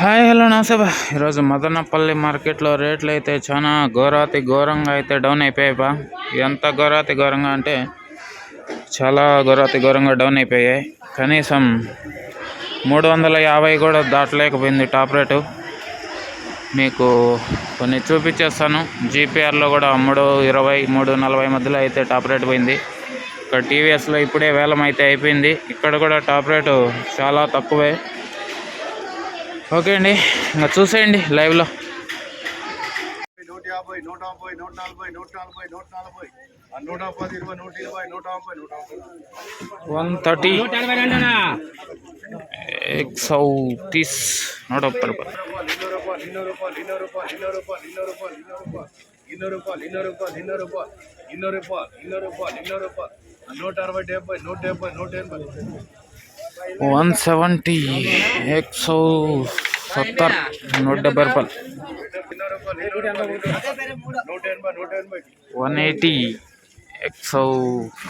Hi hello నమస్తే బా. ఈరోజు మదనపల్లి మార్కెట్లో రేట్లు అయితే చాలా ఘోరంగా అయితే డౌన్ అయిపోయాయి బా. ఎంత ఘోరంగా అంటే చాలా ఘోరంగా డౌన్ అయిపోయాయి. కనీసం 350 కూడా దాటలేకపోయింది టాప్ రేటు. మీకు కొన్ని చూపించేస్తాను. జీపీఆర్లో కూడా 320 340 మధ్యలో అయితే టాప్ రేట్ పోయింది. ఇక్కడ టీవీఎస్లో ఇప్పుడే వేలం అయితే అయిపోయింది. ఇక్కడ కూడా టాప్ రేటు చాలా తక్కువే. ఓకే అండి, ఇంకా చూసేయండి లైవ్లో. 130 130 170 170 170 180 180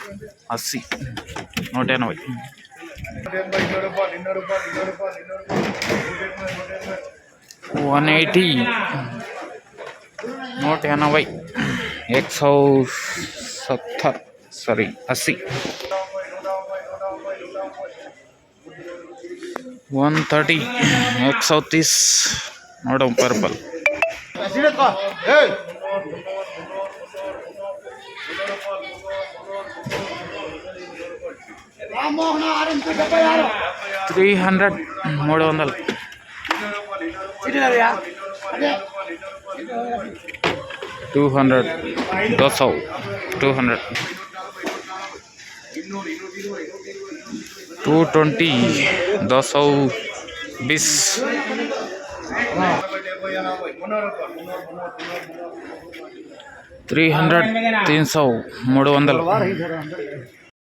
180 180 170 सॉरी 80 130 130 130 300 300 200 200 200 220 220 300 300 300